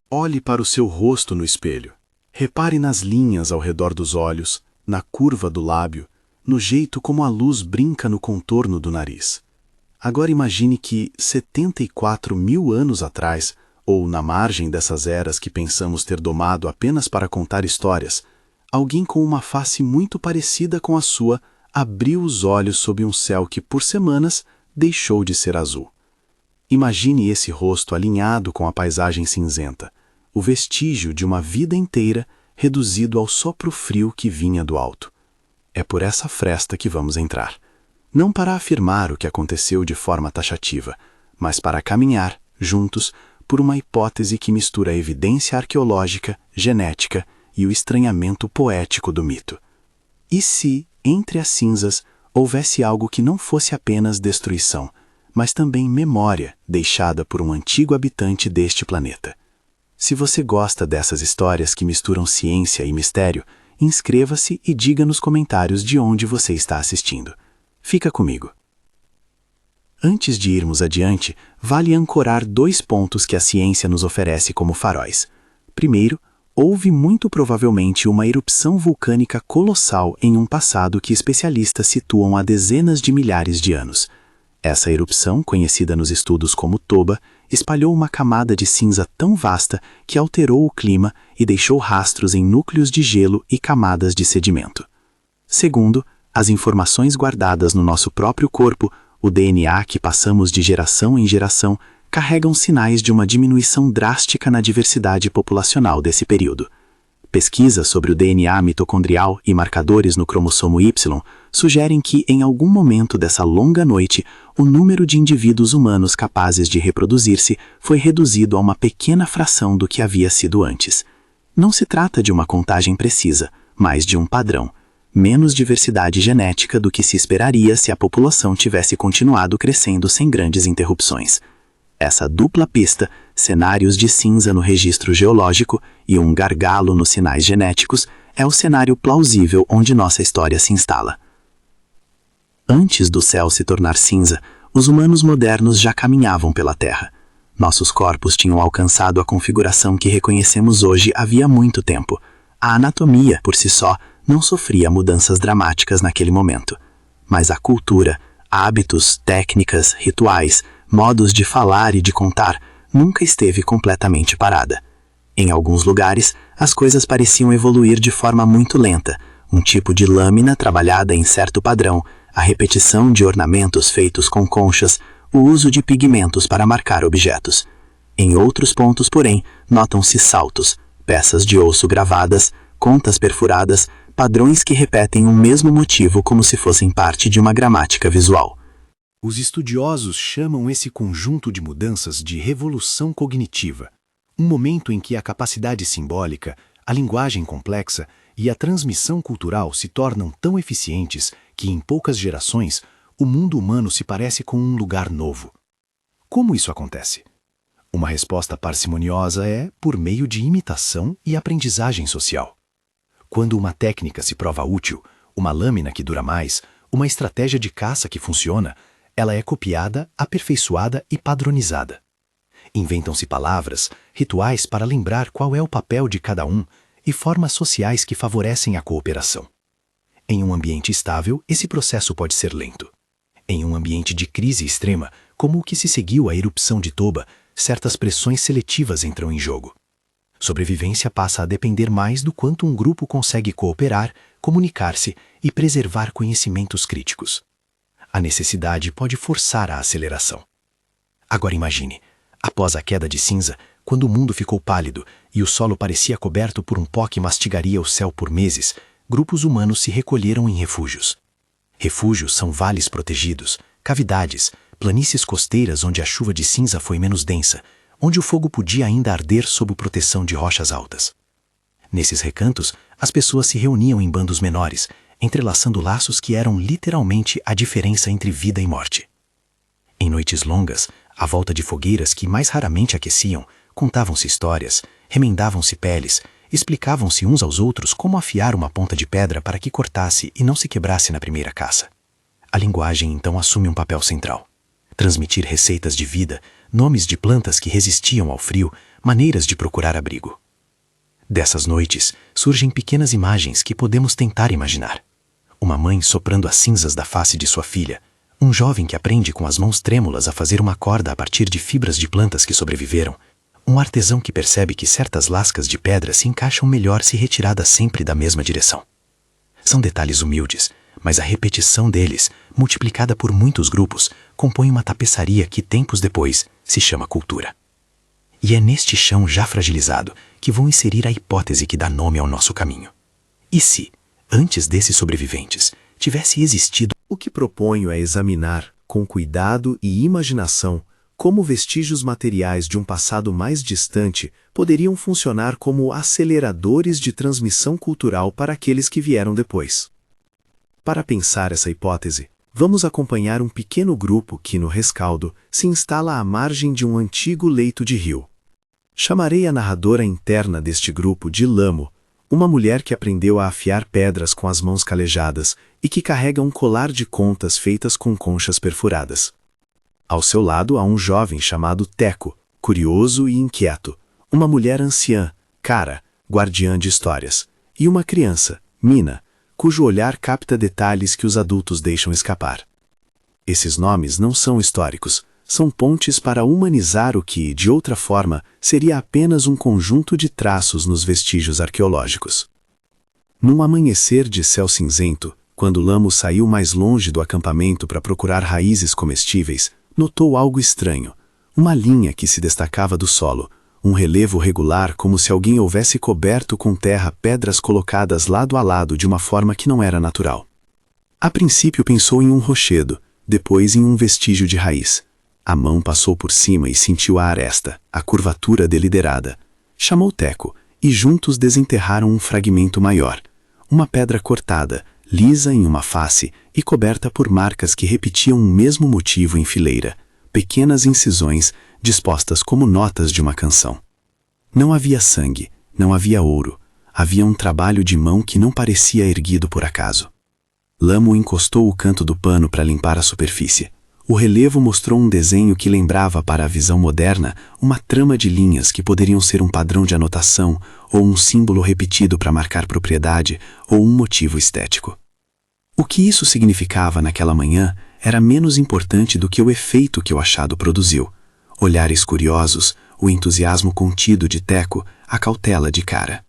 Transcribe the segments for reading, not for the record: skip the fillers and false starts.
Olhe para o seu rosto no espelho. Repare nas linhas ao redor dos olhos, na curva do lábio, no jeito como a luz brinca no contorno do nariz. Agora imagine que 74 mil anos atrás, ou na margem dessas eras que pensamos ter domado apenas para contar histórias, alguém com uma face muito parecida com a sua abriu os olhos sob um céu que, por semanas, deixou de ser azul. Imagine esse rosto alinhado com a paisagem cinzenta, o vestígio de uma vida inteira reduzido ao sopro frio que vinha do alto. É por essa fresta que vamos entrar. Não para afirmar o que aconteceu de forma taxativa, mas para caminhar, juntos, por uma hipótese que mistura a evidência arqueológica, genética e o estranhamento poético do mito. E se, entre as cinzas, houvesse algo que não fosse apenas destruição, mas também memória deixada por um antigo habitante deste planeta? Se você gosta dessas histórias que misturam ciência e mistério, inscreva-se e diga nos comentários de onde você está assistindo. Fica comigo. Antes de irmos adiante, vale ancorar 2 pontos que a ciência nos oferece como faróis. Primeiro, houve muito provavelmente uma erupção vulcânica colossal em um passado que especialistas situam há dezenas de milhares de anos. Essa erupção, conhecida nos estudos como Toba, espalhou uma camada de cinza tão vasta que alterou o clima e deixou rastros em núcleos de gelo e camadas de sedimento. Segundo, as informações guardadas no nosso próprio corpo, o DNA que passamos de geração em geração, carregam sinais de uma diminuição drástica na diversidade populacional desse período. Pesquisas sobre o DNA mitocondrial e marcadores no cromossomo Y sugerem que, em algum momento dessa longa noite, o número de indivíduos humanos capazes de reproduzir-se foi reduzido a uma pequena fração do que havia sido antes. Não se trata de uma contagem precisa, mas de um padrão. Menos diversidade genética do que se esperaria se a população tivesse continuado crescendo sem grandes interrupções. Essa dupla pista, cenários de cinza no registro geológico e um gargalo nos sinais genéticos, é o cenário plausível onde nossa história se instala. Antes do céu se tornar cinza, os humanos modernos já caminhavam pela Terra. Nossos corpos tinham alcançado a configuração que reconhecemos hoje havia muito tempo. A anatomia, por si só, não sofria mudanças dramáticas naquele momento. Mas a cultura, hábitos, técnicas, rituais, modos de falar e de contar, nunca esteve completamente parada. Em alguns lugares, as coisas pareciam evoluir de forma muito lenta, um tipo de lâmina trabalhada em certo padrão, a repetição de ornamentos feitos com conchas, o uso de pigmentos para marcar objetos. Em outros pontos, porém, notam-se saltos, peças de osso gravadas, contas perfuradas, padrões que repetem um mesmo motivo como se fossem parte de uma gramática visual. Os estudiosos chamam esse conjunto de mudanças de revolução cognitiva, um momento em que a capacidade simbólica, a linguagem complexa e a transmissão cultural se tornam tão eficientes que, em poucas gerações, o mundo humano se parece com um lugar novo. Como isso acontece? Uma resposta parcimoniosa é por meio de imitação e aprendizagem social. Quando uma técnica se prova útil, uma lâmina que dura mais, uma estratégia de caça que funciona, ela é copiada, aperfeiçoada e padronizada. Inventam-se palavras, rituais para lembrar qual é o papel de cada um e formas sociais que favorecem a cooperação. Em um ambiente estável, esse processo pode ser lento. Em um ambiente de crise extrema, como o que se seguiu à erupção de Toba, certas pressões seletivas entram em jogo. Sobrevivência passa a depender mais do quanto um grupo consegue cooperar, comunicar-se e preservar conhecimentos críticos. A necessidade pode forçar a aceleração. Agora imagine, após a queda de cinza, quando o mundo ficou pálido e o solo parecia coberto por um pó que mastigaria o céu por meses, grupos humanos se recolheram em refúgios. Refúgios são vales protegidos, cavidades, planícies costeiras onde a chuva de cinza foi menos densa, onde o fogo podia ainda arder sob proteção de rochas altas. Nesses recantos, as pessoas se reuniam em bandos menores, entrelaçando laços que eram literalmente a diferença entre vida e morte. Em noites longas, à volta de fogueiras que mais raramente aqueciam, contavam-se histórias, remendavam-se peles, explicavam-se uns aos outros como afiar uma ponta de pedra para que cortasse e não se quebrasse na primeira caça. A linguagem então assume um papel central. Transmitir receitas de vida, nomes de plantas que resistiam ao frio, maneiras de procurar abrigo. Dessas noites surgem pequenas imagens que podemos tentar imaginar. Uma mãe soprando as cinzas da face de sua filha, um jovem que aprende com as mãos trêmulas a fazer uma corda a partir de fibras de plantas que sobreviveram, um artesão que percebe que certas lascas de pedra se encaixam melhor se retiradas sempre da mesma direção. São detalhes humildes, mas a repetição deles, multiplicada por muitos grupos, compõe uma tapeçaria que tempos depois se chama cultura. E é neste chão já fragilizado que vou inserir a hipótese que dá nome ao nosso caminho. E se, antes desses sobreviventes, tivesse existido... O que proponho é examinar, com cuidado e imaginação, como vestígios materiais de um passado mais distante poderiam funcionar como aceleradores de transmissão cultural para aqueles que vieram depois. Para pensar essa hipótese, vamos acompanhar um pequeno grupo que, no rescaldo, se instala à margem de um antigo leito de rio. Chamarei a narradora interna deste grupo de Lamo, uma mulher que aprendeu a afiar pedras com as mãos calejadas e que carrega um colar de contas feitas com conchas perfuradas. Ao seu lado há um jovem chamado Teco, curioso e inquieto, uma mulher anciã, Cara, guardiã de histórias, e uma criança, Mina, cujo olhar capta detalhes que os adultos deixam escapar. Esses nomes não são históricos, são pontes para humanizar o que, de outra forma, seria apenas um conjunto de traços nos vestígios arqueológicos. Num amanhecer de céu cinzento, quando Lamo saiu mais longe do acampamento para procurar raízes comestíveis, notou algo estranho, uma linha que se destacava do solo, um relevo regular como se alguém houvesse coberto com terra pedras colocadas lado a lado de uma forma que não era natural. A princípio pensou em um rochedo, depois em um vestígio de raiz. A mão passou por cima e sentiu a aresta, a curvatura deliberada. Chamou Teco, e juntos desenterraram um fragmento maior, uma pedra cortada, lisa em uma face e coberta por marcas que repetiam um mesmo motivo em fileira, pequenas incisões dispostas como notas de uma canção. Não havia sangue, não havia ouro, havia um trabalho de mão que não parecia erguido por acaso. Lamo encostou o canto do pano para limpar a superfície. O relevo mostrou um desenho que lembrava para a visão moderna uma trama de linhas que poderiam ser um padrão de anotação ou um símbolo repetido para marcar propriedade ou um motivo estético. O que isso significava naquela manhã era menos importante do que o efeito que o achado produziu. Olhares curiosos, o entusiasmo contido de Teco, a cautela de Cara.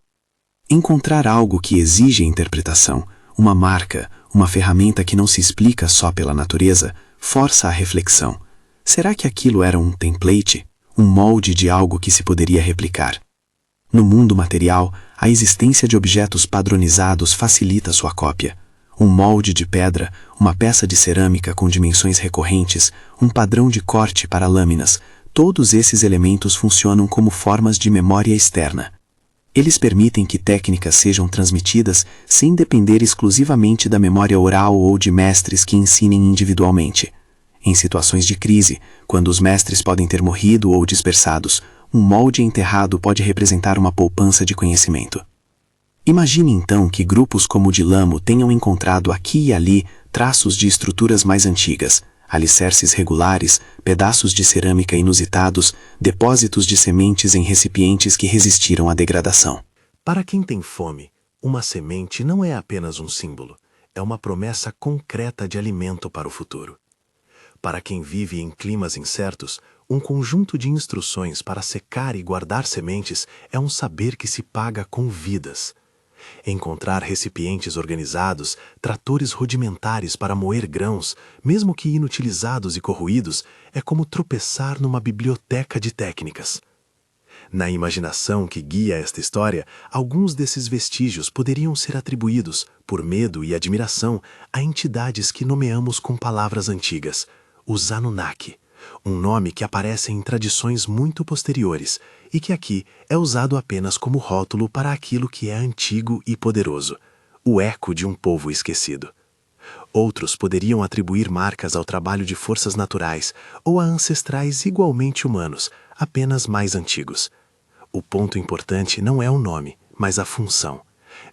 Encontrar algo que exige interpretação, uma marca, uma ferramenta que não se explica só pela natureza, força a reflexão. Será que aquilo era um template, um molde de algo que se poderia replicar? No mundo material, a existência de objetos padronizados facilita sua cópia. Um molde de pedra, uma peça de cerâmica com dimensões recorrentes, um padrão de corte para lâminas, todos esses elementos funcionam como formas de memória externa. Eles permitem que técnicas sejam transmitidas sem depender exclusivamente da memória oral ou de mestres que ensinem individualmente. Em situações de crise, quando os mestres podem ter morrido ou dispersados, um molde enterrado pode representar uma poupança de conhecimento. Imagine então que grupos como o de Lamo tenham encontrado aqui e ali traços de estruturas mais antigas, alicerces regulares, pedaços de cerâmica inusitados, depósitos de sementes em recipientes que resistiram à degradação. Para quem tem fome, uma semente não é apenas um símbolo, é uma promessa concreta de alimento para o futuro. Para quem vive em climas incertos, um conjunto de instruções para secar e guardar sementes é um saber que se paga com vidas. Encontrar recipientes organizados, tratores rudimentares para moer grãos, mesmo que inutilizados e corroídos, é como tropeçar numa biblioteca de técnicas. Na imaginação que guia esta história, alguns desses vestígios poderiam ser atribuídos, por medo e admiração, a entidades que nomeamos com palavras antigas, os Anunnaki, um nome que aparece em tradições muito posteriores e que aqui é usado apenas como rótulo para aquilo que é antigo e poderoso, o eco de um povo esquecido. Outros poderiam atribuir marcas ao trabalho de forças naturais ou a ancestrais igualmente humanos, apenas mais antigos. O ponto importante não é o nome, mas a função.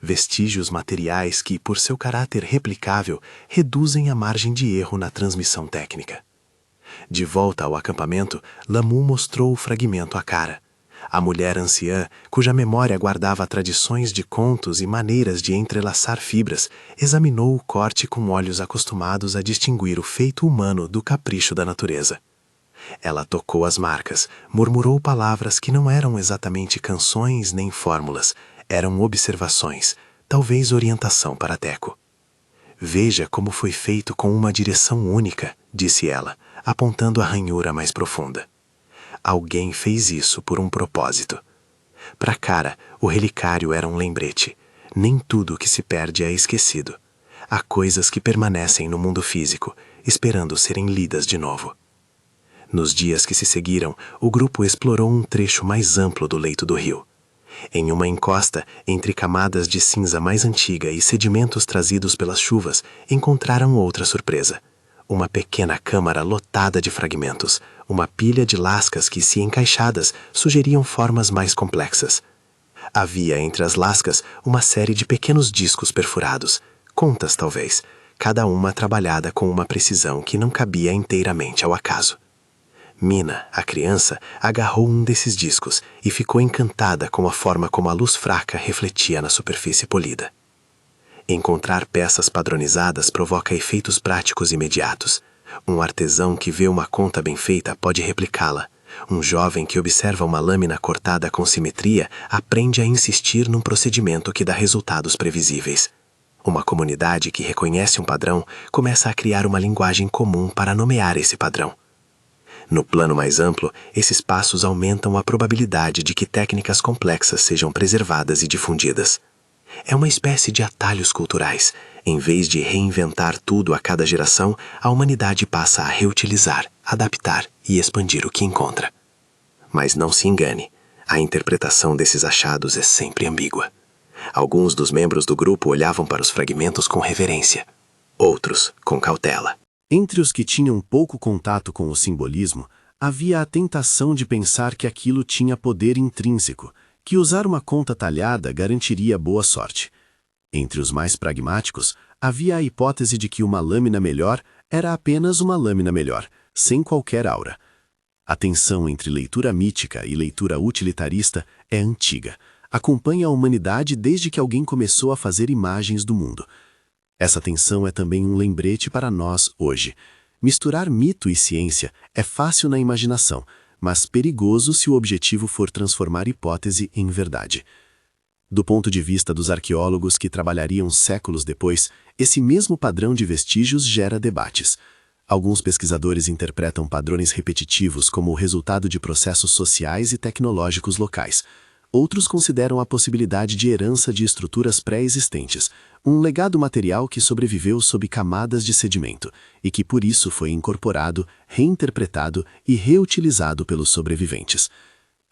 Vestígios materiais que, por seu caráter replicável, reduzem a margem de erro na transmissão técnica. De volta ao acampamento, Lamo mostrou o fragmento à Cara. A mulher anciã, cuja memória guardava tradições de contos e maneiras de entrelaçar fibras, examinou o corte com olhos acostumados a distinguir o feito humano do capricho da natureza. Ela tocou as marcas, murmurou palavras que não eram exatamente canções nem fórmulas, eram observações, talvez orientação para Teco. Veja como foi feito com uma direção única, disse ela, apontando a ranhura mais profunda. Alguém fez isso por um propósito. Para Kara, o relicário era um lembrete. Nem tudo que se perde é esquecido. Há coisas que permanecem no mundo físico, esperando serem lidas de novo. Nos dias que se seguiram, o grupo explorou um trecho mais amplo do leito do rio. Em uma encosta, entre camadas de cinza mais antiga e sedimentos trazidos pelas chuvas, encontraram outra surpresa. Uma pequena câmara lotada de fragmentos, uma pilha de lascas que, se encaixadas, sugeriam formas mais complexas. Havia entre as lascas uma série de pequenos discos perfurados, contas talvez, cada uma trabalhada com uma precisão que não cabia inteiramente ao acaso. Mina, a criança, agarrou um desses discos e ficou encantada com a forma como a luz fraca refletia na superfície polida. Encontrar peças padronizadas provoca efeitos práticos imediatos. Um artesão que vê uma conta bem feita pode replicá-la. Um jovem que observa uma lâmina cortada com simetria aprende a insistir num procedimento que dá resultados previsíveis. Uma comunidade que reconhece um padrão começa a criar uma linguagem comum para nomear esse padrão. No plano mais amplo, esses passos aumentam a probabilidade de que técnicas complexas sejam preservadas e difundidas. É uma espécie de atalhos culturais. Em vez de reinventar tudo a cada geração, a humanidade passa a reutilizar, adaptar e expandir o que encontra. Mas não se engane, a interpretação desses achados é sempre ambígua. Alguns dos membros do grupo olhavam para os fragmentos com reverência, outros com cautela. Entre os que tinham pouco contato com o simbolismo, havia a tentação de pensar que aquilo tinha poder intrínseco, que usar uma conta talhada garantiria boa sorte. Entre os mais pragmáticos, havia a hipótese de que uma lâmina melhor era apenas uma lâmina melhor, sem qualquer aura. A tensão entre leitura mítica e leitura utilitarista é antiga. Acompanha a humanidade desde que alguém começou a fazer imagens do mundo. Essa tensão é também um lembrete para nós hoje. Misturar mito e ciência é fácil na imaginação, mas perigoso se o objetivo for transformar hipótese em verdade. Do ponto de vista dos arqueólogos que trabalhariam séculos depois, esse mesmo padrão de vestígios gera debates. Alguns pesquisadores interpretam padrões repetitivos como o resultado de processos sociais e tecnológicos locais. Outros consideram a possibilidade de herança de estruturas pré-existentes, um legado material que sobreviveu sob camadas de sedimento e que por isso foi incorporado, reinterpretado e reutilizado pelos sobreviventes.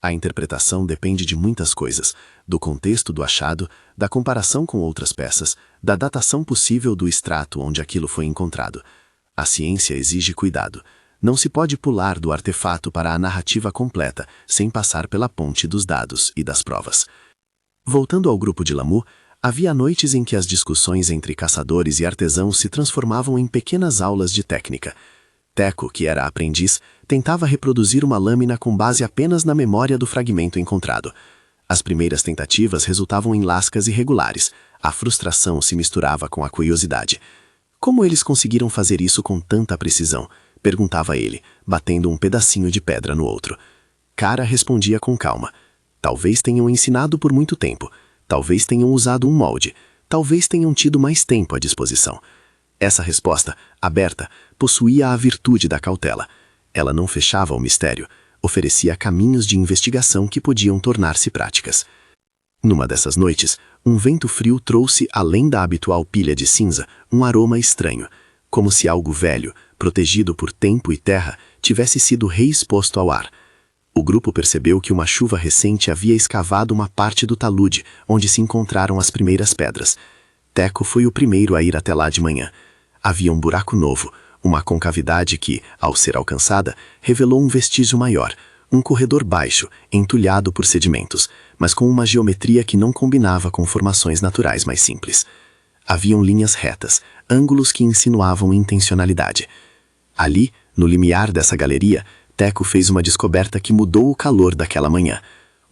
A interpretação depende de muitas coisas, do contexto do achado, da comparação com outras peças, da datação possível do extrato onde aquilo foi encontrado. A ciência exige cuidado. Não se pode pular do artefato para a narrativa completa, sem passar pela ponte dos dados e das provas. Voltando ao grupo de Lamu, havia noites em que as discussões entre caçadores e artesãos se transformavam em pequenas aulas de técnica. Teco, que era aprendiz, tentava reproduzir uma lâmina com base apenas na memória do fragmento encontrado. As primeiras tentativas resultavam em lascas irregulares. A frustração se misturava com a curiosidade. Como eles conseguiram fazer isso com tanta precisão? Perguntava ele, batendo um pedacinho de pedra no outro. Kara respondia com calma. Talvez tenham ensinado por muito tempo. Talvez tenham usado um molde. Talvez tenham tido mais tempo à disposição. Essa resposta, aberta, possuía a virtude da cautela. Ela não fechava o mistério. Oferecia caminhos de investigação que podiam tornar-se práticas. Numa dessas noites, um vento frio trouxe, além da habitual pilha de cinza, um aroma estranho, como se algo velho, protegido por tempo e terra, tivesse sido reexposto ao ar. O grupo percebeu que uma chuva recente havia escavado uma parte do talude, onde se encontraram as primeiras pedras. Teco foi o primeiro a ir até lá de manhã. Havia um buraco novo, uma concavidade que, ao ser alcançada, revelou um vestígio maior, um corredor baixo, entulhado por sedimentos, mas com uma geometria que não combinava com formações naturais mais simples. Haviam linhas retas, ângulos que insinuavam intencionalidade. Ali, no limiar dessa galeria, Teco fez uma descoberta que mudou o calor daquela manhã.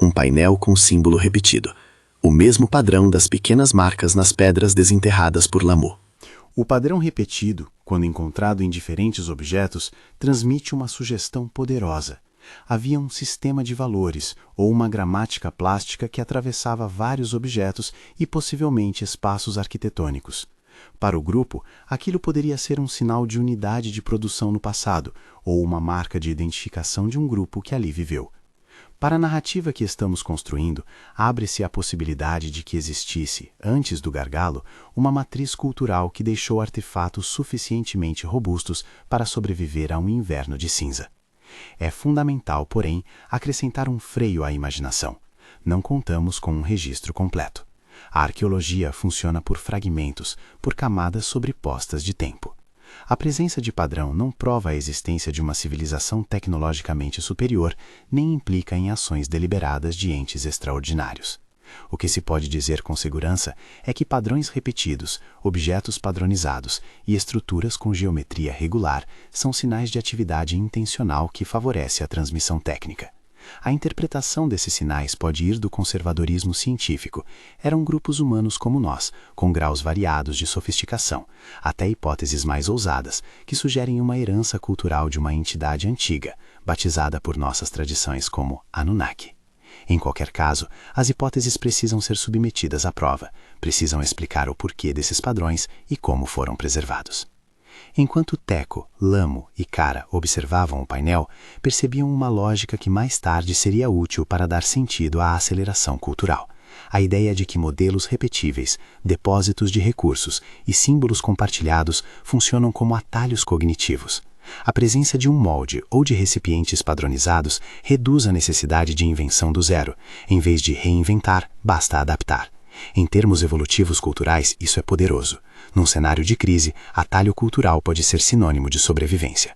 um painel com símbolo repetido, o mesmo padrão das pequenas marcas nas pedras desenterradas por Lamu. O padrão repetido, quando encontrado em diferentes objetos, transmite uma sugestão poderosa. Havia um sistema de valores ou uma gramática plástica que atravessava vários objetos e possivelmente espaços arquitetônicos. Para o grupo, aquilo poderia ser um sinal de unidade de produção no passado ou uma marca de identificação de um grupo que ali viveu. Para a narrativa que estamos construindo, abre-se a possibilidade de que existisse, antes do gargalo, uma matriz cultural que deixou artefatos suficientemente robustos para sobreviver a um inverno de cinza. É fundamental, porém, acrescentar um freio à imaginação. Não contamos com um registro completo. A arqueologia funciona por fragmentos, por camadas sobrepostas de tempo. A presença de padrão não prova a existência de uma civilização tecnologicamente superior, nem implica em ações deliberadas de entes extraordinários. O que se pode dizer com segurança é que padrões repetidos, objetos padronizados e estruturas com geometria regular são sinais de atividade intencional que favorece a transmissão técnica. A interpretação desses sinais pode ir do conservadorismo científico, eram grupos humanos como nós, com graus variados de sofisticação, até hipóteses mais ousadas, que sugerem uma herança cultural de uma entidade antiga, batizada por nossas tradições como Anunnaki. Em qualquer caso, as hipóteses precisam ser submetidas à prova, precisam explicar o porquê desses padrões e como foram preservados. Enquanto Teco, Lamu e Kara observavam o painel, percebiam uma lógica que mais tarde seria útil para dar sentido à aceleração cultural. A ideia de que modelos repetíveis, depósitos de recursos e símbolos compartilhados funcionam como atalhos cognitivos. A presença de um molde ou de recipientes padronizados reduz a necessidade de invenção do zero. Em vez de reinventar, basta adaptar. Em termos evolutivos culturais, isso é poderoso. Num cenário de crise, atalho cultural pode ser sinônimo de sobrevivência.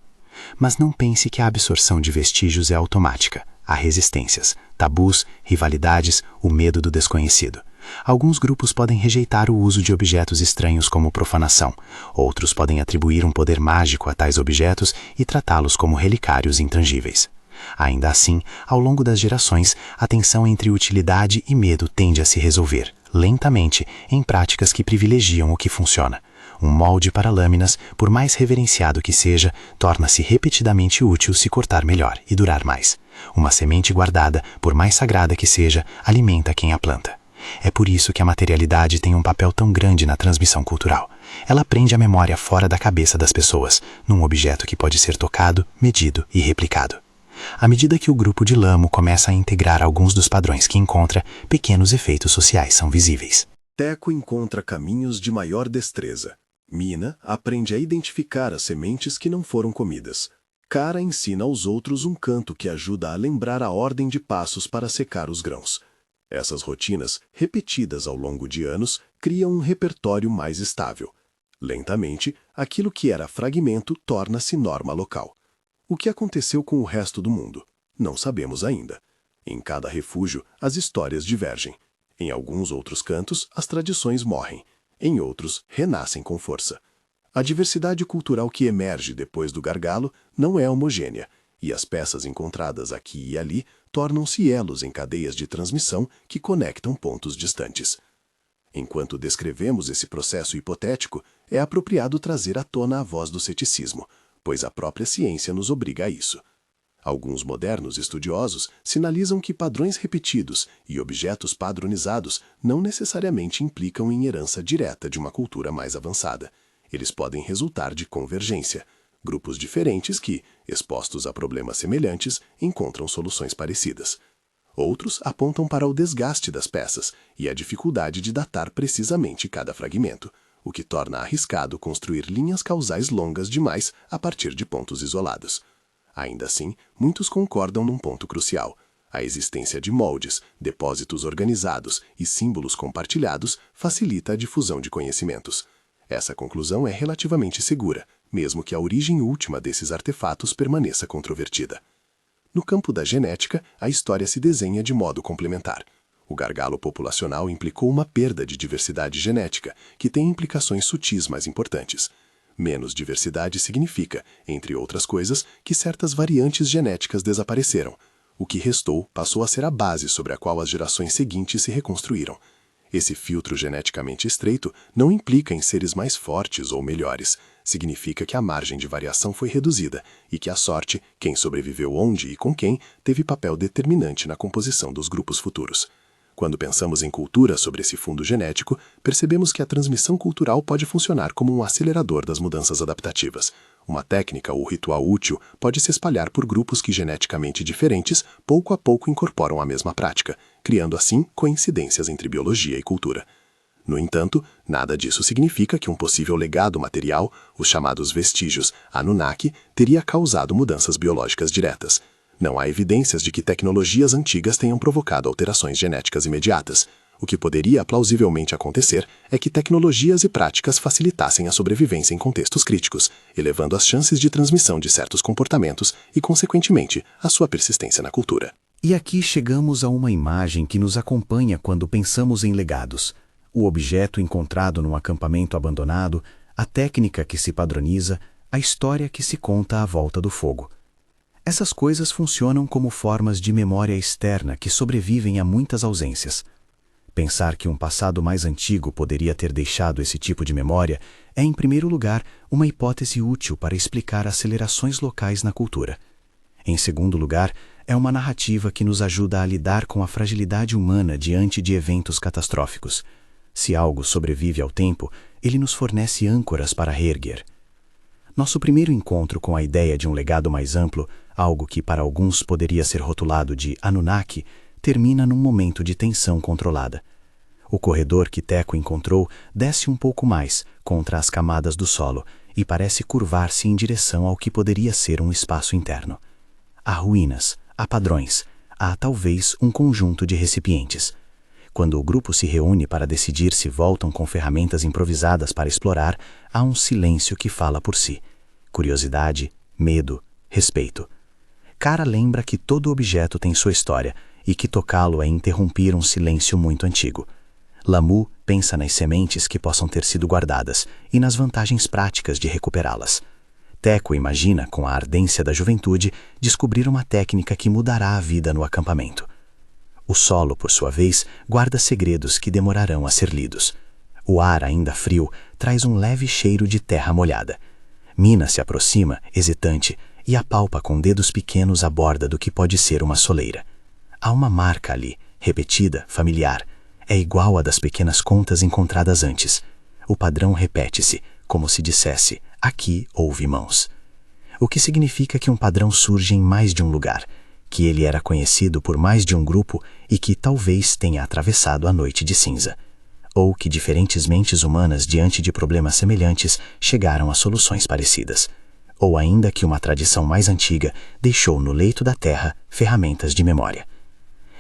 Mas não pense que a absorção de vestígios é automática. Há resistências, tabus, rivalidades, o medo do desconhecido. Alguns grupos podem rejeitar o uso de objetos estranhos como profanação. Outros podem atribuir um poder mágico a tais objetos e tratá-los como relicários intangíveis. Ainda assim, ao longo das gerações, a tensão entre utilidade e medo tende a se resolver, lentamente, em práticas que privilegiam o que funciona. Um molde para lâminas, por mais reverenciado que seja, torna-se repetidamente útil se cortar melhor e durar mais. Uma semente guardada, por mais sagrada que seja, alimenta quem a planta. É por isso que a materialidade tem um papel tão grande na transmissão cultural. Ela prende a memória fora da cabeça das pessoas, num objeto que pode ser tocado, medido e replicado. À medida que o grupo de Lamu começa a integrar alguns dos padrões que encontra, pequenos efeitos sociais são visíveis. Teco encontra caminhos de maior destreza. Mina aprende a identificar as sementes que não foram comidas. Kara ensina aos outros um canto que ajuda a lembrar a ordem de passos para secar os grãos. Essas rotinas, repetidas ao longo de anos, criam um repertório mais estável. Lentamente, aquilo que era fragmento torna-se norma local. O que aconteceu com o resto do mundo? Não sabemos ainda. Em cada refúgio, as histórias divergem. Em alguns outros cantos, as tradições morrem. Em outros, renascem com força. A diversidade cultural que emerge depois do gargalo não é homogênea, e as peças encontradas aqui e ali tornam-se elos em cadeias de transmissão que conectam pontos distantes. Enquanto descrevemos esse processo hipotético, é apropriado trazer à tona a voz do ceticismo, pois a própria ciência nos obriga a isso. Alguns modernos estudiosos sinalizam que padrões repetidos e objetos padronizados não necessariamente implicam em herança direta de uma cultura mais avançada. Eles podem resultar de convergência, grupos diferentes que, expostos a problemas semelhantes, encontram soluções parecidas. Outros apontam para o desgaste das peças e a dificuldade de datar precisamente cada fragmento, o que torna arriscado construir linhas causais longas demais a partir de pontos isolados. Ainda assim, muitos concordam num ponto crucial. A existência de moldes, depósitos organizados e símbolos compartilhados facilita a difusão de conhecimentos. Essa conclusão é relativamente segura, mesmo que a origem última desses artefatos permaneça controvertida. No campo da genética, a história se desenha de modo complementar. O gargalo populacional implicou uma perda de diversidade genética, que tem implicações sutis mais importantes. Menos diversidade significa, entre outras coisas, que certas variantes genéticas desapareceram. O que restou passou a ser a base sobre a qual as gerações seguintes se reconstruíram. Esse filtro geneticamente estreito não implica em seres mais fortes ou melhores. Significa que a margem de variação foi reduzida e que a sorte, quem sobreviveu onde e com quem, teve papel determinante na composição dos grupos futuros. Quando pensamos em cultura sobre esse fundo genético, percebemos que a transmissão cultural pode funcionar como um acelerador das mudanças adaptativas. Uma técnica ou ritual útil pode se espalhar por grupos que, geneticamente diferentes, pouco a pouco incorporam a mesma prática, criando assim coincidências entre biologia e cultura. No entanto, nada disso significa que um possível legado material, os chamados vestígios Anunnaki, teria causado mudanças biológicas diretas. Não há evidências de que tecnologias antigas tenham provocado alterações genéticas imediatas. O que poderia plausivelmente acontecer é que tecnologias e práticas facilitassem a sobrevivência em contextos críticos, elevando as chances de transmissão de certos comportamentos e, consequentemente, a sua persistência na cultura. E aqui chegamos a uma imagem que nos acompanha quando pensamos em legados. O objeto encontrado num acampamento abandonado, a técnica que se padroniza, a história que se conta à volta do fogo. Essas coisas funcionam como formas de memória externa que sobrevivem a muitas ausências. Pensar que um passado mais antigo poderia ter deixado esse tipo de memória é, em primeiro lugar, uma hipótese útil para explicar acelerações locais na cultura. Em segundo lugar, é uma narrativa que nos ajuda a lidar com a fragilidade humana diante de eventos catastróficos. Se algo sobrevive ao tempo, ele nos fornece âncoras para reerguer. Nosso primeiro encontro com a ideia de um legado mais amplo, algo que para alguns poderia ser rotulado de Anunnaki, termina num momento de tensão controlada. O corredor que Teco encontrou desce um pouco mais contra as camadas do solo e parece curvar-se em direção ao que poderia ser um espaço interno. Há ruínas, há padrões, há talvez um conjunto de recipientes. Quando o grupo se reúne para decidir se voltam com ferramentas improvisadas para explorar, há um silêncio que fala por si. Curiosidade, medo, respeito. Kara lembra que todo objeto tem sua história e que tocá-lo é interromper um silêncio muito antigo. Lamu pensa nas sementes que possam ter sido guardadas e nas vantagens práticas de recuperá-las. Teco imagina, com a ardência da juventude, descobrir uma técnica que mudará a vida no acampamento. O solo, por sua vez, guarda segredos que demorarão a ser lidos. O ar, ainda frio, traz um leve cheiro de terra molhada. Mina se aproxima, hesitante, e apalpa com dedos pequenos a borda do que pode ser uma soleira. Há uma marca ali, repetida, familiar. É igual à das pequenas contas encontradas antes. O padrão repete-se, como se dissesse, aqui houve mãos. O que significa que um padrão surge em mais de um lugar, que ele era conhecido por mais de um grupo e que talvez tenha atravessado a noite de cinza. Ou que diferentes mentes humanas diante de problemas semelhantes chegaram a soluções parecidas. Ou ainda que uma tradição mais antiga deixou no leito da terra ferramentas de memória.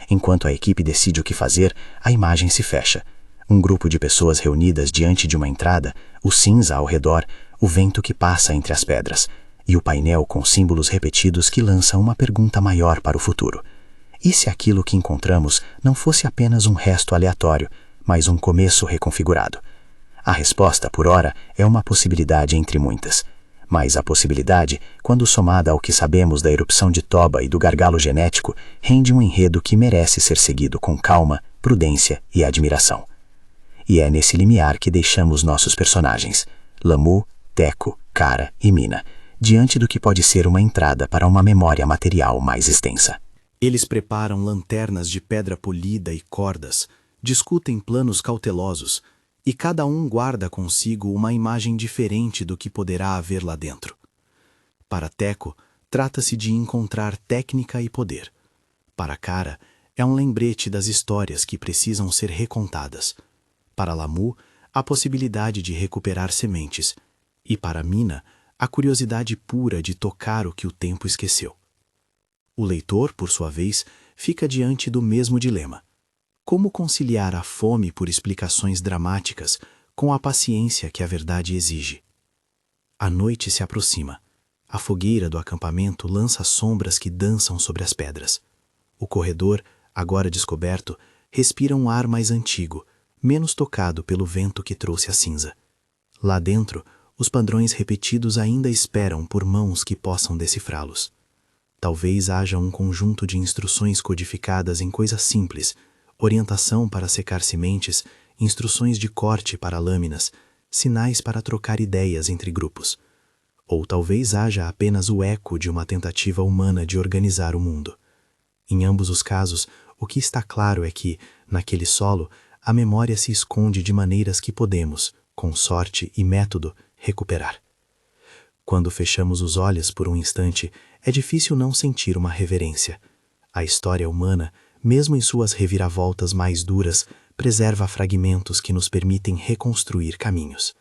Enquanto a equipe decide o que fazer, a imagem se fecha. Um grupo de pessoas reunidas diante de uma entrada, o cinza ao redor, o vento que passa entre as pedras, e o painel com símbolos repetidos que lança uma pergunta maior para o futuro. E se aquilo que encontramos não fosse apenas um resto aleatório, mas um começo reconfigurado? A resposta, por ora, é uma possibilidade entre muitas. Mas a possibilidade, quando somada ao que sabemos da erupção de Toba e do gargalo genético, rende um enredo que merece ser seguido com calma, prudência e admiração. E é nesse limiar que deixamos nossos personagens, Lamu, Teco, Kara e Mina, diante do que pode ser uma entrada para uma memória material mais extensa. Eles preparam lanternas de pedra polida e cordas, discutem planos cautelosos, e cada um guarda consigo uma imagem diferente do que poderá haver lá dentro. Para Teco, trata-se de encontrar técnica e poder. Para Kara, é um lembrete das histórias que precisam ser recontadas. Para Lamu, a possibilidade de recuperar sementes. E para Mina, a curiosidade pura de tocar o que o tempo esqueceu. O leitor, por sua vez, fica diante do mesmo dilema. Como conciliar a fome por explicações dramáticas com a paciência que a verdade exige? A noite se aproxima. A fogueira do acampamento lança sombras que dançam sobre as pedras. O corredor, agora descoberto, respira um ar mais antigo, menos tocado pelo vento que trouxe a cinza. Lá dentro, os padrões repetidos ainda esperam por mãos que possam decifrá-los. Talvez haja um conjunto de instruções codificadas em coisas simples, orientação para secar sementes, instruções de corte para lâminas, sinais para trocar ideias entre grupos. Ou talvez haja apenas o eco de uma tentativa humana de organizar o mundo. Em ambos os casos, o que está claro é que, naquele solo, a memória se esconde de maneiras que podemos, com sorte e método, recuperar. Quando fechamos os olhos por um instante, é difícil não sentir uma reverência. A história humana, mesmo em suas reviravoltas mais duras, preserva fragmentos que nos permitem reconstruir caminhos.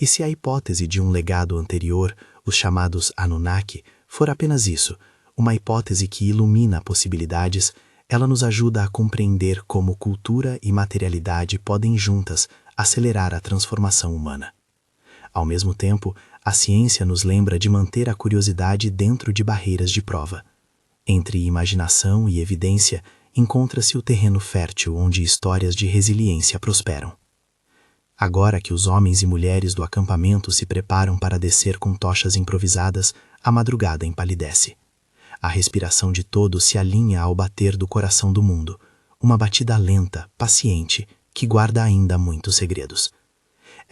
E se a hipótese de um legado anterior, os chamados Anunnaki, for apenas isso, uma hipótese que ilumina possibilidades, ela nos ajuda a compreender como cultura e materialidade podem juntas acelerar a transformação humana. Ao mesmo tempo, a ciência nos lembra de manter a curiosidade dentro de barreiras de prova. Entre imaginação e evidência, encontra-se o terreno fértil onde histórias de resiliência prosperam. Agora que os homens e mulheres do acampamento se preparam para descer com tochas improvisadas, a madrugada empalidece. A respiração de todos se alinha ao bater do coração do mundo, uma batida lenta, paciente, que guarda ainda muitos segredos.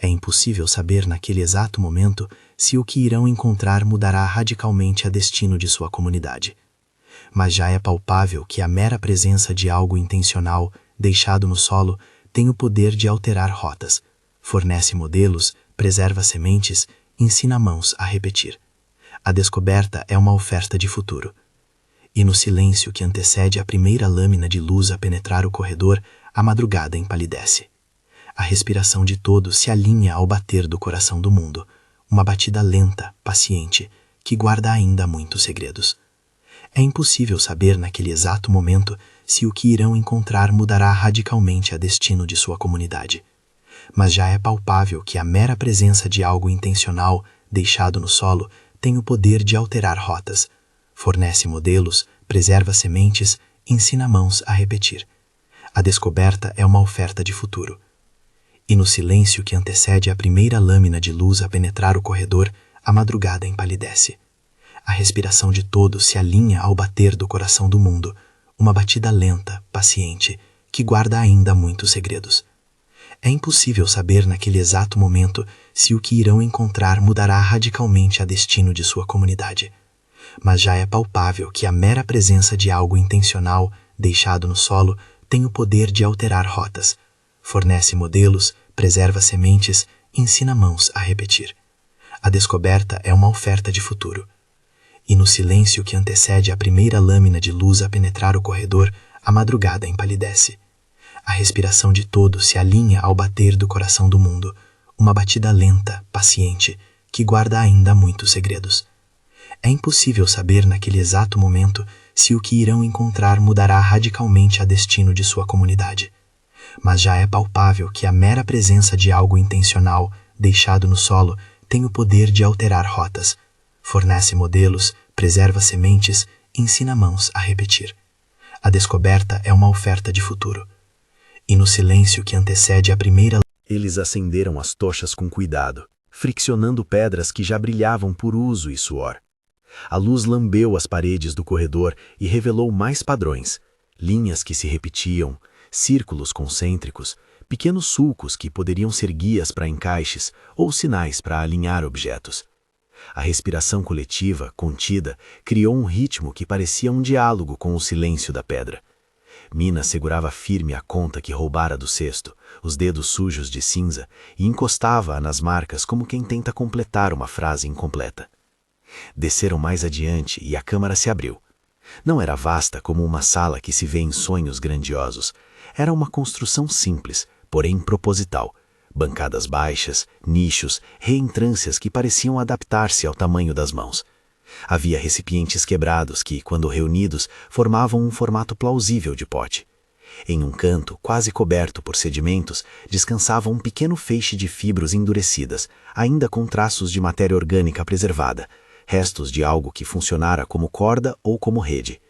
É impossível saber naquele exato momento se o que irão encontrar mudará radicalmente a destino de sua comunidade. Mas já é palpável que a mera presença de algo intencional, deixado no solo, tem o poder de alterar rotas, fornece modelos, preserva sementes, ensina mãos a repetir. A descoberta é uma oferta de futuro. E no silêncio que antecede a primeira lâmina de luz a penetrar o corredor, a madrugada empalidece. A respiração de todos se alinha ao bater do coração do mundo, uma batida lenta, paciente, que guarda ainda muitos segredos. É impossível saber naquele exato momento se o que irão encontrar mudará radicalmente a destino de sua comunidade. Mas já é palpável que a mera presença de algo intencional, deixado no solo, tem o poder de alterar rotas, fornece modelos, preserva sementes, ensina mãos a repetir. A descoberta é uma oferta de futuro. E no silêncio que antecede a primeira lâmina de luz a penetrar o corredor, a madrugada empalidece. A respiração de todos se alinha ao bater do coração do mundo, uma batida lenta, paciente, que guarda ainda muitos segredos. É impossível saber naquele exato momento se o que irão encontrar mudará radicalmente a destino de sua comunidade. Mas já é palpável que a mera presença de algo intencional, deixado no solo, tem o poder de alterar rotas, fornece modelos, preserva sementes, ensina mãos a repetir. A descoberta é uma oferta de futuro. E no silêncio que antecede a primeira lâmina de luz a penetrar o corredor, a madrugada empalidece. A respiração de todos se alinha ao bater do coração do mundo, uma batida lenta, paciente, que guarda ainda muitos segredos. É impossível saber naquele exato momento se o que irão encontrar mudará radicalmente a destino de sua comunidade. Mas já é palpável que a mera presença de algo intencional, deixado no solo, tem o poder de alterar rotas, fornece modelos, preserva sementes, ensina mãos a repetir. A descoberta é uma oferta de futuro. E no silêncio que antecede a primeira... Eles acenderam as tochas com cuidado, friccionando pedras que já brilhavam por uso e suor. A luz lambeu as paredes do corredor e revelou mais padrões, linhas que se repetiam, círculos concêntricos, pequenos sulcos que poderiam ser guias para encaixes ou sinais para alinhar objetos. A respiração coletiva, contida, criou um ritmo que parecia um diálogo com o silêncio da pedra. Mina segurava firme a conta que roubara do cesto, os dedos sujos de cinza, e encostava-a nas marcas como quem tenta completar uma frase incompleta. Desceram mais adiante e a câmara se abriu. Não era vasta como uma sala que se vê em sonhos grandiosos. Era uma construção simples, porém proposital. Bancadas baixas, nichos, reentrâncias que pareciam adaptar-se ao tamanho das mãos. Havia recipientes quebrados que, quando reunidos, formavam um formato plausível de pote. Em um canto, quase coberto por sedimentos, descansava um pequeno feixe de fibras endurecidas, ainda com traços de matéria orgânica preservada, restos de algo que funcionara como corda ou como rede.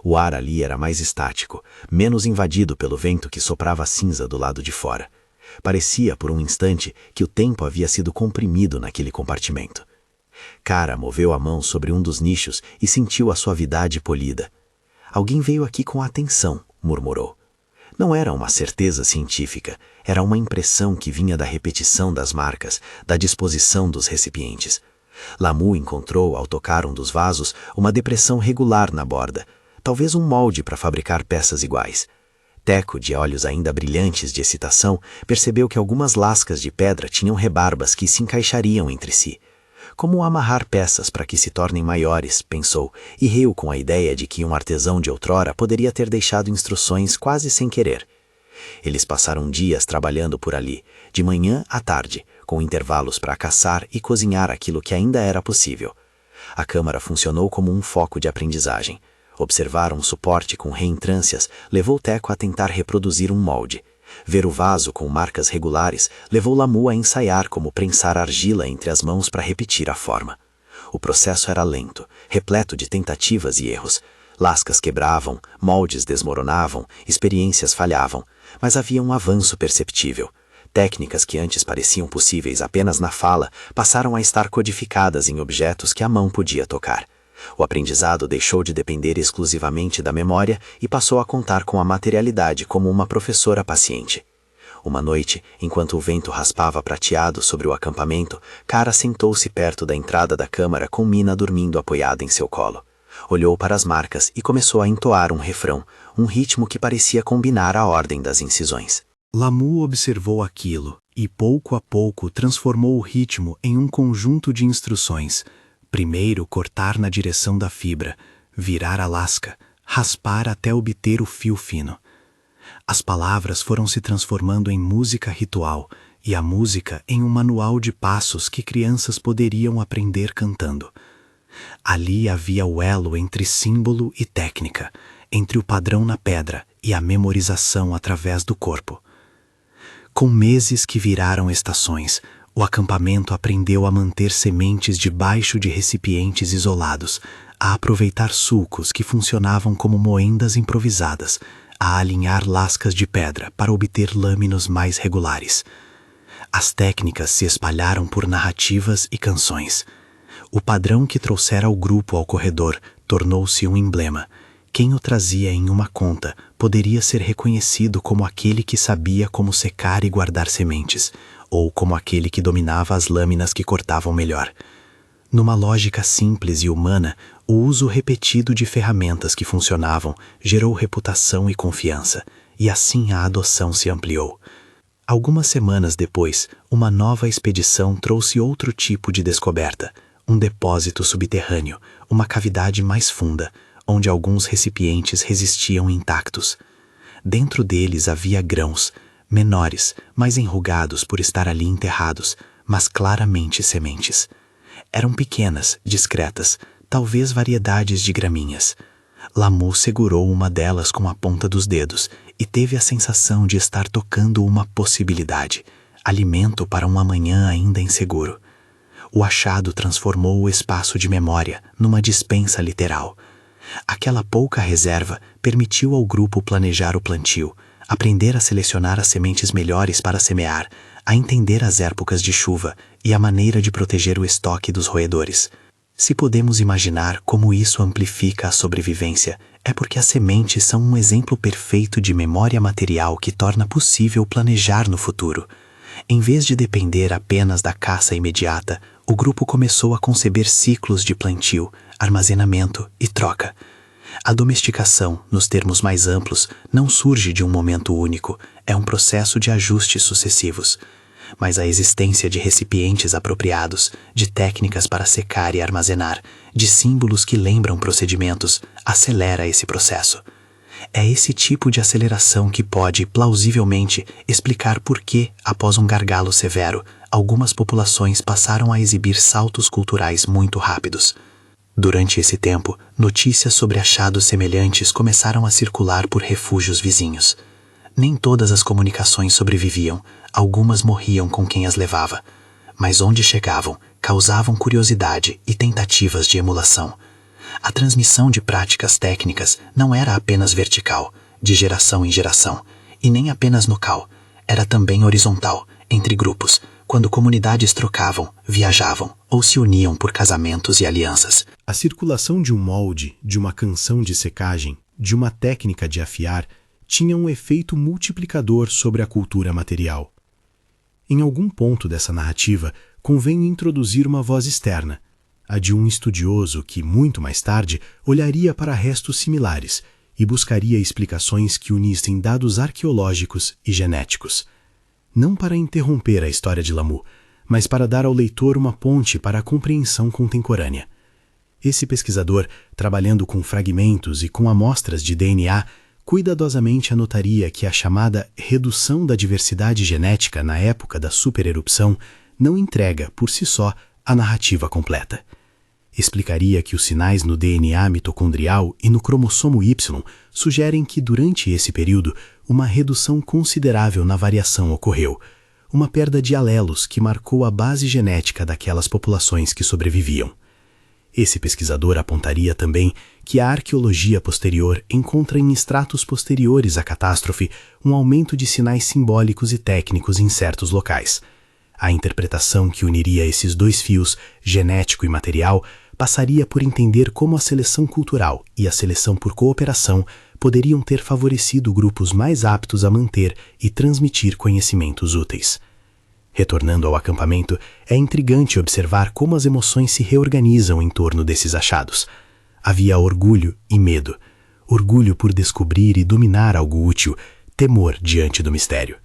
O ar ali era mais estático, menos invadido pelo vento que soprava cinza do lado de fora. Parecia, por um instante, que o tempo havia sido comprimido naquele compartimento. Cara moveu a mão sobre um dos nichos e sentiu a suavidade polida. Alguém veio aqui com atenção, murmurou. Não era uma certeza científica, era uma impressão que vinha da repetição das marcas, da disposição dos recipientes. Lamu encontrou, ao tocar um dos vasos, uma depressão regular na borda, talvez um molde para fabricar peças iguais. Teco, de olhos ainda brilhantes de excitação, percebeu que algumas lascas de pedra tinham rebarbas que se encaixariam entre si. Como amarrar peças para que se tornem maiores, pensou, e riu com a ideia de que um artesão de outrora poderia ter deixado instruções quase sem querer. Eles passaram dias trabalhando por ali, de manhã à tarde, com intervalos para caçar e cozinhar aquilo que ainda era possível. A câmara funcionou como um foco de aprendizagem. Observar um suporte com reentrâncias levou Teco a tentar reproduzir um molde. Ver o vaso com marcas regulares levou Lamu a ensaiar como prensar argila entre as mãos para repetir a forma. O processo era lento, repleto de tentativas e erros. Lascas quebravam, moldes desmoronavam, experiências falhavam, mas havia um avanço perceptível. Técnicas que antes pareciam possíveis apenas na fala passaram a estar codificadas em objetos que a mão podia tocar. O aprendizado deixou de depender exclusivamente da memória e passou a contar com a materialidade como uma professora paciente. Uma noite, enquanto o vento raspava prateado sobre o acampamento, Cara sentou-se perto da entrada da câmara com Mina dormindo apoiada em seu colo. Olhou para as marcas e começou a entoar um refrão, um ritmo que parecia combinar a ordem das incisões. Lamu observou aquilo e, pouco a pouco, transformou o ritmo em um conjunto de instruções. Primeiro, cortar na direção da fibra, virar a lasca, raspar até obter o fio fino. As palavras foram se transformando em música ritual e a música em um manual de passos que crianças poderiam aprender cantando. Ali havia o elo entre símbolo e técnica, entre o padrão na pedra e a memorização através do corpo. Com meses que viraram estações, o acampamento aprendeu a manter sementes debaixo de recipientes isolados, a aproveitar sulcos que funcionavam como moendas improvisadas, a alinhar lascas de pedra para obter lâminas mais regulares. As técnicas se espalharam por narrativas e canções. O padrão que trouxera o grupo ao corredor tornou-se um emblema. Quem o trazia em uma conta poderia ser reconhecido como aquele que sabia como secar e guardar sementes, ou como aquele que dominava as lâminas que cortavam melhor. Numa lógica simples e humana, o uso repetido de ferramentas que funcionavam gerou reputação e confiança, e assim a adoção se ampliou. Algumas semanas depois, uma nova expedição trouxe outro tipo de descoberta, um depósito subterrâneo, uma cavidade mais funda, onde alguns recipientes resistiam intactos. Dentro deles havia grãos, menores, mais enrugados por estar ali enterrados, mas claramente sementes. Eram pequenas, discretas, talvez variedades de graminhas. Lamu segurou uma delas com a ponta dos dedos e teve a sensação de estar tocando uma possibilidade, alimento para um amanhã ainda inseguro. O achado transformou o espaço de memória numa despensa literal. Aquela pouca reserva permitiu ao grupo planejar o plantio, aprender a selecionar as sementes melhores para semear, a entender as épocas de chuva e a maneira de proteger o estoque dos roedores. Se podemos imaginar como isso amplifica a sobrevivência, é porque as sementes são um exemplo perfeito de memória material que torna possível planejar no futuro. Em vez de depender apenas da caça imediata, o grupo começou a conceber ciclos de plantio, armazenamento e troca. A domesticação, nos termos mais amplos, não surge de um momento único, é um processo de ajustes sucessivos. Mas a existência de recipientes apropriados, de técnicas para secar e armazenar, de símbolos que lembram procedimentos, acelera esse processo. É esse tipo de aceleração que pode, plausivelmente, explicar por que, após um gargalo severo, algumas populações passaram a exibir saltos culturais muito rápidos. Durante esse tempo, notícias sobre achados semelhantes começaram a circular por refúgios vizinhos. Nem todas as comunicações sobreviviam, algumas morriam com quem as levava. Mas onde chegavam, causavam curiosidade e tentativas de emulação. A transmissão de práticas técnicas não era apenas vertical, de geração em geração, e nem apenas local, era também horizontal, entre grupos, quando comunidades trocavam, viajavam ou se uniam por casamentos e alianças. A circulação de um molde, de uma canção de secagem, de uma técnica de afiar, tinha um efeito multiplicador sobre a cultura material. Em algum ponto dessa narrativa, convém introduzir uma voz externa, a de um estudioso que, muito mais tarde, olharia para restos similares e buscaria explicações que unissem dados arqueológicos e genéticos. Não para interromper a história de Lamu, mas para dar ao leitor uma ponte para a compreensão contemporânea. Esse pesquisador, trabalhando com fragmentos e com amostras de DNA, cuidadosamente anotaria que a chamada redução da diversidade genética na época da supererupção não entrega, por si só, a narrativa completa. Explicaria que os sinais no DNA mitocondrial e no cromossomo Y sugerem que, durante esse período, uma redução considerável na variação ocorreu, uma perda de alelos que marcou a base genética daquelas populações que sobreviviam. Esse pesquisador apontaria também que a arqueologia posterior encontra em estratos posteriores à catástrofe um aumento de sinais simbólicos e técnicos em certos locais. A interpretação que uniria esses dois fios, genético e material, passaria por entender como a seleção cultural e a seleção por cooperação poderiam ter favorecido grupos mais aptos a manter e transmitir conhecimentos úteis. Retornando ao acampamento, é intrigante observar como as emoções se reorganizam em torno desses achados. Havia orgulho e medo. Orgulho por descobrir e dominar algo útil, temor diante do mistério.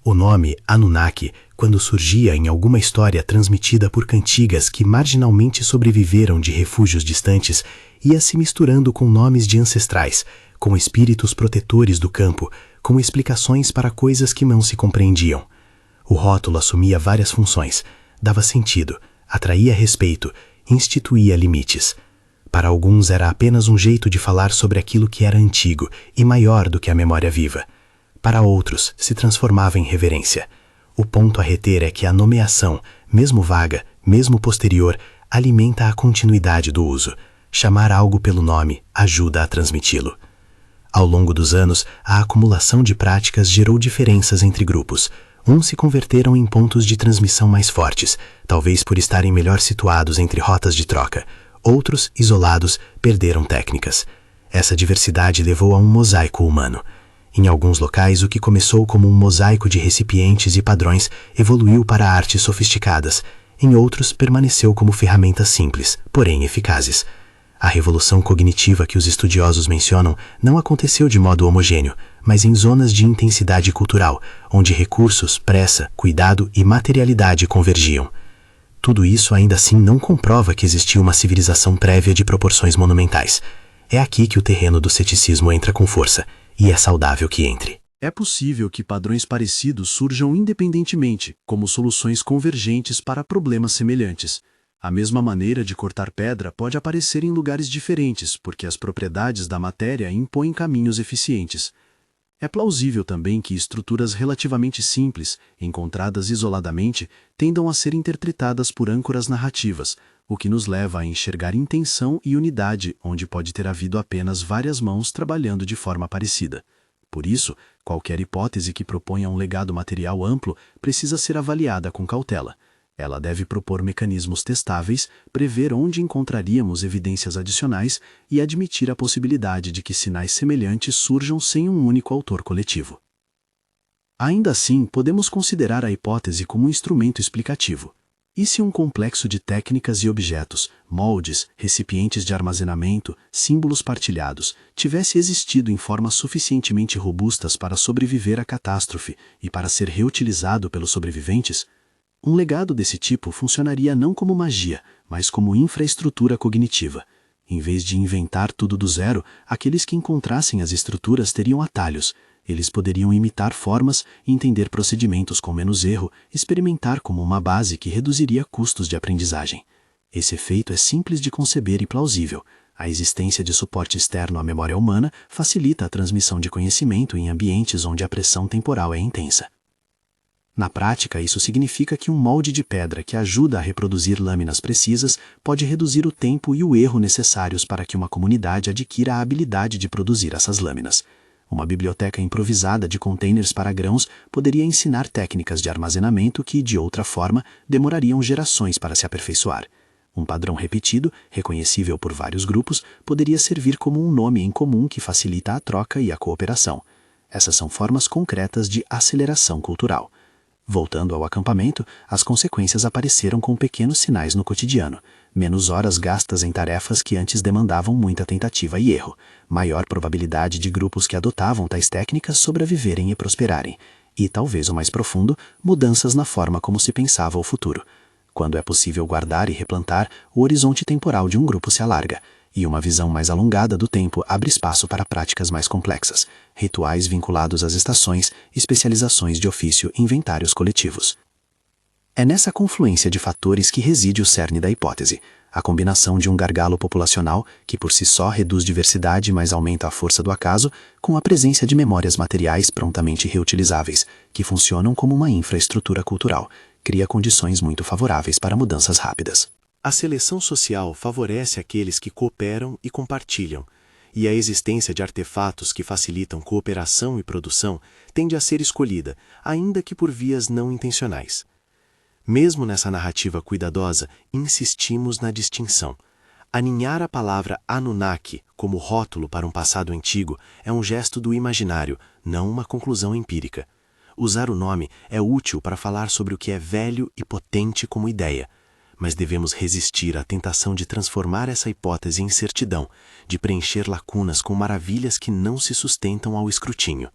O nome Anunnaki, quando surgia em alguma história transmitida por cantigas que marginalmente sobreviveram de refúgios distantes, ia se misturando com nomes de ancestrais, com espíritos protetores do campo, com explicações para coisas que não se compreendiam. O rótulo assumia várias funções, dava sentido, atraía respeito, instituía limites. Para alguns era apenas um jeito de falar sobre aquilo que era antigo e maior do que a memória viva. Para outros, se transformava em reverência. O ponto a reter é que a nomeação, mesmo vaga, mesmo posterior, alimenta a continuidade do uso. Chamar algo pelo nome ajuda a transmiti-lo. Ao longo dos anos, a acumulação de práticas gerou diferenças entre grupos. Uns se converteram em pontos de transmissão mais fortes, talvez por estarem melhor situados entre rotas de troca. Outros, isolados, perderam técnicas. Essa diversidade levou a um mosaico humano. Em alguns locais, o que começou como um mosaico de recipientes e padrões evoluiu para artes sofisticadas. Em outros, permaneceu como ferramentas simples, porém eficazes. A revolução cognitiva que os estudiosos mencionam não aconteceu de modo homogêneo, mas em zonas de intensidade cultural, onde recursos, pressa, cuidado e materialidade convergiam. Tudo isso ainda assim não comprova que existiu uma civilização prévia de proporções monumentais. É aqui que o terreno do ceticismo entra com força, e é saudável que entre. É possível que padrões parecidos surjam independentemente, como soluções convergentes para problemas semelhantes. A mesma maneira de cortar pedra pode aparecer em lugares diferentes, porque as propriedades da matéria impõem caminhos eficientes. É plausível também que estruturas relativamente simples, encontradas isoladamente, tendam a ser interpretadas por âncoras narrativas, o que nos leva a enxergar intenção e unidade onde pode ter havido apenas várias mãos trabalhando de forma parecida. Por isso, qualquer hipótese que proponha um legado material amplo precisa ser avaliada com cautela. Ela deve propor mecanismos testáveis, prever onde encontraríamos evidências adicionais e admitir a possibilidade de que sinais semelhantes surjam sem um único autor coletivo. Ainda assim, podemos considerar a hipótese como um instrumento explicativo. E se um complexo de técnicas e objetos, moldes, recipientes de armazenamento, símbolos partilhados, tivesse existido em formas suficientemente robustas para sobreviver à catástrofe e para ser reutilizado pelos sobreviventes? Um legado desse tipo funcionaria não como magia, mas como infraestrutura cognitiva. Em vez de inventar tudo do zero, aqueles que encontrassem as estruturas teriam atalhos. Eles poderiam imitar formas, entender procedimentos com menos erro, experimentar como uma base que reduziria custos de aprendizagem. Esse efeito é simples de conceber e plausível. A existência de suporte externo à memória humana facilita a transmissão de conhecimento em ambientes onde a pressão temporal é intensa. Na prática, isso significa que um molde de pedra que ajuda a reproduzir lâminas precisas pode reduzir o tempo e o erro necessários para que uma comunidade adquira a habilidade de produzir essas lâminas. Uma biblioteca improvisada de containers para grãos poderia ensinar técnicas de armazenamento que, de outra forma, demorariam gerações para se aperfeiçoar. Um padrão repetido, reconhecível por vários grupos, poderia servir como um nome em comum que facilita a troca e a cooperação. Essas são formas concretas de aceleração cultural. Voltando ao acampamento, as consequências apareceram com pequenos sinais no cotidiano. Menos horas gastas em tarefas que antes demandavam muita tentativa e erro, maior probabilidade de grupos que adotavam tais técnicas sobreviverem e prosperarem, e, talvez o mais profundo, mudanças na forma como se pensava o futuro. Quando é possível guardar e replantar, o horizonte temporal de um grupo se alarga, e uma visão mais alongada do tempo abre espaço para práticas mais complexas, rituais vinculados às estações, especializações de ofício e inventários coletivos. É nessa confluência de fatores que reside o cerne da hipótese, a combinação de um gargalo populacional, que por si só reduz diversidade mas aumenta a força do acaso, com a presença de memórias materiais prontamente reutilizáveis, que funcionam como uma infraestrutura cultural, cria condições muito favoráveis para mudanças rápidas. A seleção social favorece aqueles que cooperam e compartilham, e a existência de artefatos que facilitam cooperação e produção tende a ser escolhida, ainda que por vias não intencionais. Mesmo nessa narrativa cuidadosa, insistimos na distinção. Aninhar a palavra Anunnaki como rótulo para um passado antigo é um gesto do imaginário, não uma conclusão empírica. Usar o nome é útil para falar sobre o que é velho e potente como ideia, mas devemos resistir à tentação de transformar essa hipótese em certidão, de preencher lacunas com maravilhas que não se sustentam ao escrutínio.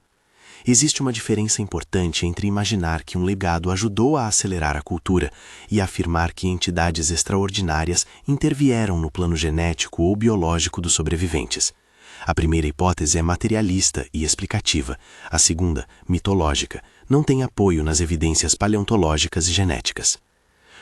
Existe uma diferença importante entre imaginar que um legado ajudou a acelerar a cultura e afirmar que entidades extraordinárias intervieram no plano genético ou biológico dos sobreviventes. A primeira hipótese é materialista e explicativa, a segunda, mitológica, não tem apoio nas evidências paleontológicas e genéticas.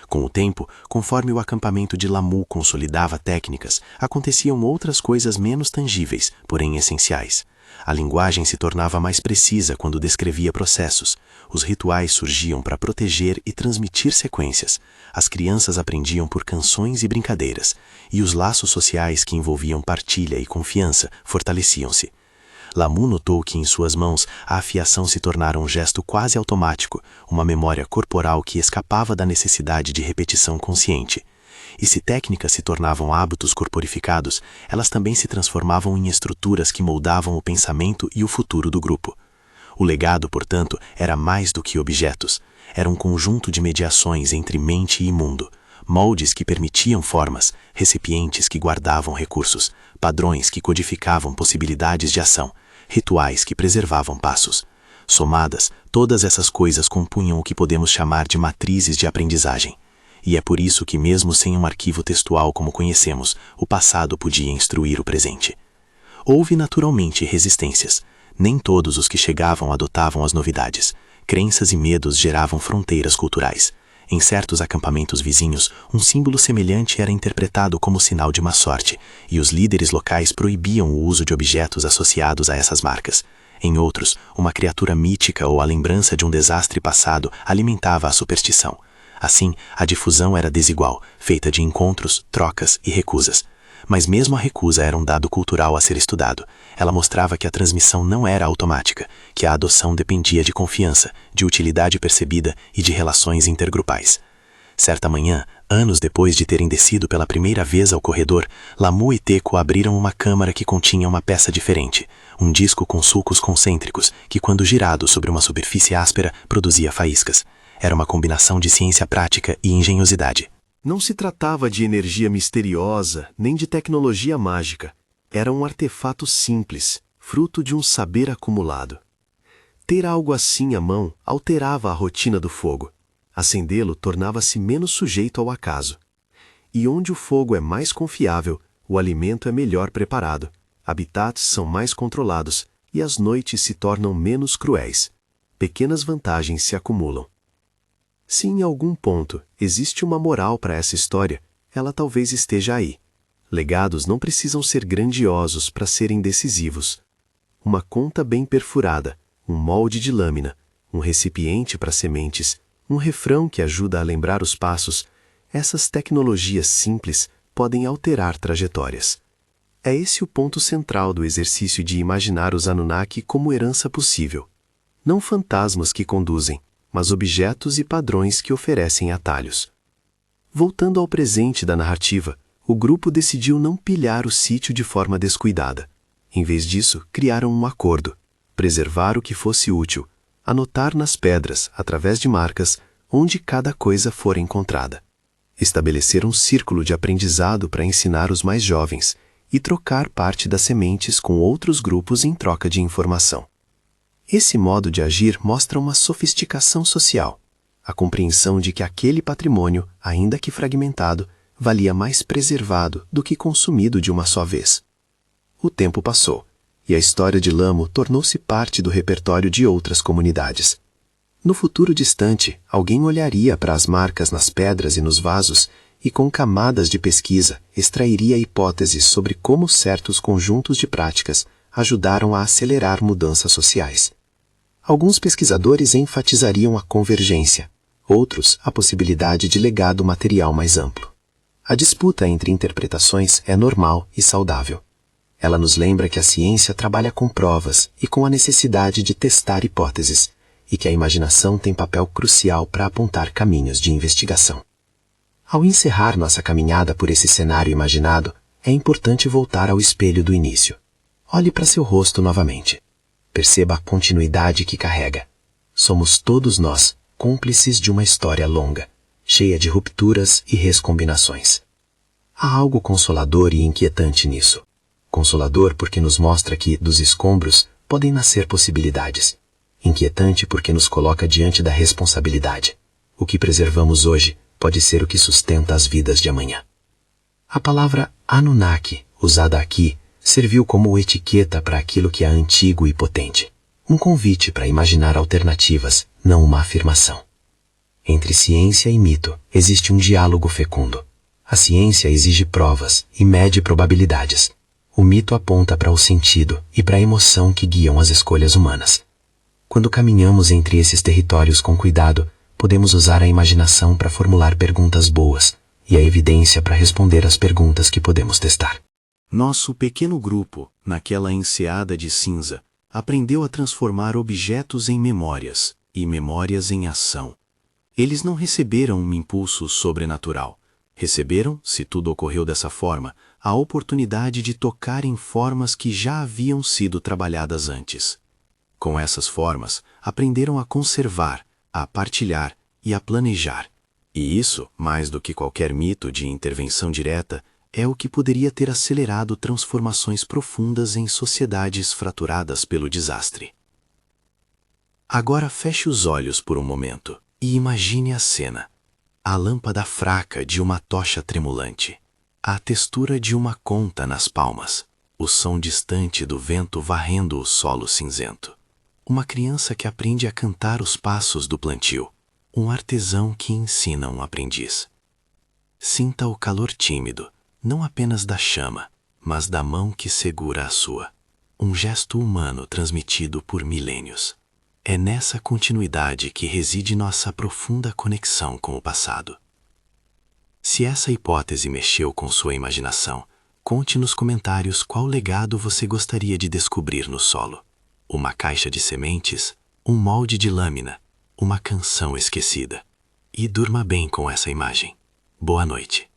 Com o tempo, conforme o acampamento de Lamu consolidava técnicas, aconteciam outras coisas menos tangíveis, porém essenciais. A linguagem se tornava mais precisa quando descrevia processos. Os rituais surgiam para proteger e transmitir sequências. As crianças aprendiam por canções e brincadeiras, e os laços sociais que envolviam partilha e confiança fortaleciam-se. Lamu notou que em suas mãos a afiação se tornara um gesto quase automático, uma memória corporal que escapava da necessidade de repetição consciente. E se técnicas se tornavam hábitos corporificados, elas também se transformavam em estruturas que moldavam o pensamento e o futuro do grupo. O legado, portanto, era mais do que objetos. Era um conjunto de mediações entre mente e mundo, moldes que permitiam formas, recipientes que guardavam recursos, padrões que codificavam possibilidades de ação, rituais que preservavam passos. Somadas, todas essas coisas compunham o que podemos chamar de matrizes de aprendizagem. E é por isso que, mesmo sem um arquivo textual como conhecemos, o passado podia instruir o presente. Houve naturalmente resistências. Nem todos os que chegavam adotavam as novidades. Crenças e medos geravam fronteiras culturais. Em certos acampamentos vizinhos, um símbolo semelhante era interpretado como sinal de má sorte, e os líderes locais proibiam o uso de objetos associados a essas marcas. Em outros, uma criatura mítica ou a lembrança de um desastre passado alimentava a superstição. Assim, a difusão era desigual, feita de encontros, trocas e recusas. Mas mesmo a recusa era um dado cultural a ser estudado. Ela mostrava que a transmissão não era automática, que a adoção dependia de confiança, de utilidade percebida e de relações intergrupais. Certa manhã, anos depois de terem descido pela primeira vez ao corredor, Lamu e Teco abriram uma câmara que continha uma peça diferente, um disco com sulcos concêntricos que, quando girado sobre uma superfície áspera, produzia faíscas. Era uma combinação de ciência prática e engenhosidade. Não se tratava de energia misteriosa, nem de tecnologia mágica. Era um artefato simples, fruto de um saber acumulado. Ter algo assim à mão alterava a rotina do fogo. Acendê-lo tornava-se menos sujeito ao acaso. E onde o fogo é mais confiável, o alimento é melhor preparado, habitats são mais controlados e as noites se tornam menos cruéis. Pequenas vantagens se acumulam. Se em algum ponto existe uma moral para essa história, ela talvez esteja aí. Legados não precisam ser grandiosos para serem decisivos. Uma conta bem perfurada, um molde de lâmina, um recipiente para sementes, um refrão que ajuda a lembrar os passos, essas tecnologias simples podem alterar trajetórias. É esse o ponto central do exercício de imaginar os Anunnaki como herança possível. Não fantasmas que conduzem, mas objetos e padrões que oferecem atalhos. Voltando ao presente da narrativa, o grupo decidiu não pilhar o sítio de forma descuidada. Em vez disso, criaram um acordo: preservar o que fosse útil, anotar nas pedras, através de marcas, onde cada coisa for encontrada. Estabelecer um círculo de aprendizado para ensinar os mais jovens e trocar parte das sementes com outros grupos em troca de informação. Esse modo de agir mostra uma sofisticação social, a compreensão de que aquele patrimônio, ainda que fragmentado, valia mais preservado do que consumido de uma só vez. O tempo passou, e a história de Lamo tornou-se parte do repertório de outras comunidades. No futuro distante, alguém olharia para as marcas nas pedras e nos vasos e, com camadas de pesquisa, extrairia hipóteses sobre como certos conjuntos de práticas ajudaram a acelerar mudanças sociais. Alguns pesquisadores enfatizariam a convergência, outros a possibilidade de legado material mais amplo. A disputa entre interpretações é normal e saudável. Ela nos lembra que a ciência trabalha com provas e com a necessidade de testar hipóteses, e que a imaginação tem papel crucial para apontar caminhos de investigação. Ao encerrar nossa caminhada por esse cenário imaginado, é importante voltar ao espelho do início. Olhe para seu rosto novamente. Perceba a continuidade que carrega. Somos todos nós cúmplices de uma história longa, cheia de rupturas e recombinações. Há algo consolador e inquietante nisso. Consolador porque nos mostra que, dos escombros, podem nascer possibilidades. Inquietante porque nos coloca diante da responsabilidade. O que preservamos hoje pode ser o que sustenta as vidas de amanhã. A palavra Anunnaki, usada aqui, serviu como etiqueta para aquilo que é antigo e potente. Um convite para imaginar alternativas, não uma afirmação. Entre ciência e mito existe um diálogo fecundo. A ciência exige provas e mede probabilidades. O mito aponta para o sentido e para a emoção que guiam as escolhas humanas. Quando caminhamos entre esses territórios com cuidado, podemos usar a imaginação para formular perguntas boas e a evidência para responder às perguntas que podemos testar. Nosso pequeno grupo, naquela enseada de cinza, aprendeu a transformar objetos em memórias e memórias em ação. Eles não receberam um impulso sobrenatural. Receberam, se tudo ocorreu dessa forma, a oportunidade de tocar em formas que já haviam sido trabalhadas antes. Com essas formas, aprenderam a conservar, a partilhar e a planejar. E isso, mais do que qualquer mito de intervenção direta, é o que poderia ter acelerado transformações profundas em sociedades fraturadas pelo desastre. Agora feche os olhos por um momento e imagine a cena. A lâmpada fraca de uma tocha tremulante, a textura de uma conta nas palmas, o som distante do vento varrendo o solo cinzento. Uma criança que aprende a cantar os passos do plantio, um artesão que ensina um aprendiz. Sinta o calor tímido, não apenas da chama, mas da mão que segura a sua. Um gesto humano transmitido por milênios. É nessa continuidade que reside nossa profunda conexão com o passado. Se essa hipótese mexeu com sua imaginação, conte nos comentários qual legado você gostaria de descobrir no solo. Uma caixa de sementes, um molde de lâmina, uma canção esquecida. E durma bem com essa imagem. Boa noite.